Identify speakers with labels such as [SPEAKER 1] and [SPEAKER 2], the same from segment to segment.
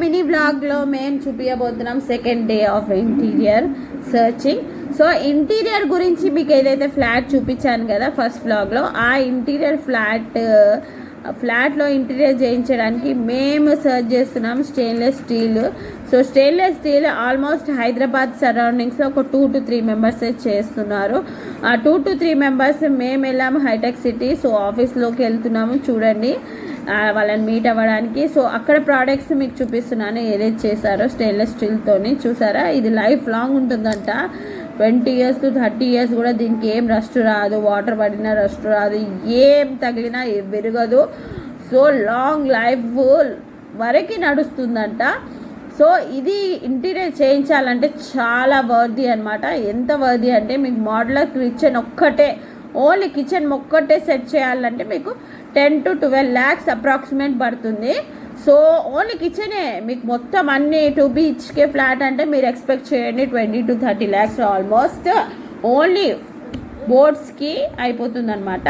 [SPEAKER 1] Mini బ్లాగ్లో మేము చూపించబోతున్నాం second day of interior searching. So interior గురించి మీకు ఏదైతే ఫ్లాట్ చూపించాను కదా ఫస్ట్ బ్లాగ్లో, ఆ ఇంటీరియర్ ఫ్లాట్లో ఇంటీరియర్ చేయించడానికి మేము సర్చ్ చేస్తున్నాం stainless steel. So stainless steel almost Hyderabad సరౌండింగ్స్లో ఒక 2 to 3 మెంబర్స్ చేస్తున్నారు. ఆ 2 to 3 మెంబర్స్ మేము వెళ్ళాము హైటెక్ సిటీ. సో ఆఫీస్లోకి వెళ్తున్నాము, చూడండి వాళ్ళని మీట్ అవ్వడానికి. సో అక్కడ ప్రోడక్ట్స్ మీకు చూపిస్తున్నాను ఏదైతే చేశారో స్టెయిన్లెస్ స్టీల్తోని. చూసారా, ఇది లైఫ్ లాంగ్ ఉంటుందంట. 20 years to 30 years కూడా దీనికి ఏం రస్ట్ రాదు, వాటర్ పడినా రస్ట్ రాదు, ఏం తగిలినా విరగదు. సో లాంగ్ లైఫ్ వరకు నడుస్తుందంట. సో ఇది ఇంటీరియర్ చేయించాలంటే చాలా వర్ది అనమాట. ఎంత వర్ది అంటే మీకు మోడలర్ కిచెన్ ఒక్కటే, ఓన్లీ కిచెన్ ఒక్కటే సెట్ చేయాలంటే మీకు 10 to 12 lakhs అప్రాక్సిమేట్ పడుతుంది. సో ఓన్లీ కిచెనే మీకు మొత్తం అన్ని 2 BHK ఫ్లాట్ అంటే మీరు ఎక్స్పెక్ట్ చేయండి 20 to 30 lakhs ఆల్మోస్ట్ ఓన్లీ బోర్డ్స్కి అయిపోతుంది అనమాట.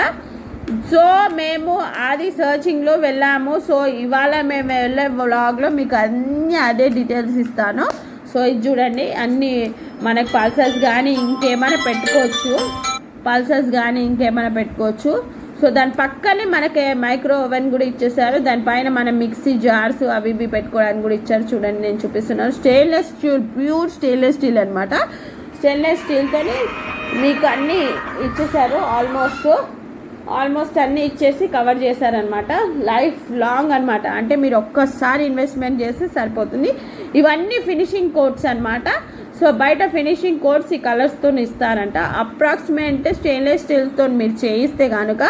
[SPEAKER 1] సో మేము అది సర్చింగ్లో వెళ్ళాము. సో ఇవాళ మేము వెళ్ళే వ్లాగ్లో మీకు అన్నీ అదే డీటెయిల్స్ ఇస్తాను. సో ఇది చూడండి, అన్నీ మనకు పల్సర్స్ కానీ ఇంకేమైనా పెట్టుకోవచ్చు. సో దాని పక్కనే మనకి మైక్రో ఓవెన్ కూడా ఇచ్చేసారు. దానిపైన మనం మిక్సీ జార్స్ అవి ఇవి పెట్టుకోవడానికి కూడా ఇచ్చారు. చూడండి నేను చూపిస్తున్నాను. Stainless steel, pure stainless steel అనమాట. స్టెయిన్లెస్ స్టీల్తో మీకు అన్నీ ఇచ్చేసారు. ఆల్మోస్ట్ అన్నీ ఇచ్చేసి కవర్ చేశారనమాట. లైఫ్ లాంగ్ అనమాట. అంటే మీరు ఒక్కసారి ఇన్వెస్ట్మెంట్ చేస్తే సరిపోతుంది. ఇవన్నీ ఫినిషింగ్ కోట్స్ అనమాట. సో బయట ఫినిషింగ్ కోట్స్ ఈ కలర్స్తో ఇస్తారంట. అప్రాక్సిమేట్ స్టెయిన్లెస్ స్టీల్తో మీరు చేయిస్తే కనుక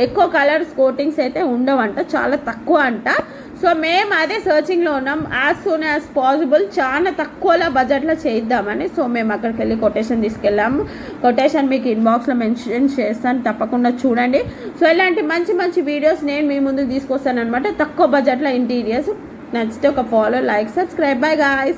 [SPEAKER 1] ఎక్కువ కలర్స్ కోటింగ్స్ అయితే ఉండవంట, చాలా తక్కువ అంట. సో మేము అదే సర్చింగ్లో ఉన్నాం. యాజ్ సూన్ యాజ్ పాసిబుల్ చాలా తక్కువలో బడ్జెట్లో చేయిద్దామని. సో మేము అక్కడికి వెళ్ళి కొటేషన్ తీసుకెళ్ళాము. కొటేషన్ మీకు ఇన్బాక్స్లో మెన్షన్ చేస్తాను, తప్పకుండా చూడండి. సో ఇలాంటి మంచి మంచి వీడియోస్ నేను మీ ముందుకు తీసుకొస్తాను అనమాట. తక్కువ బడ్జెట్లో ఇంటీరియర్స్. నచ్చితే ఒక follow, like, subscribe. By guys.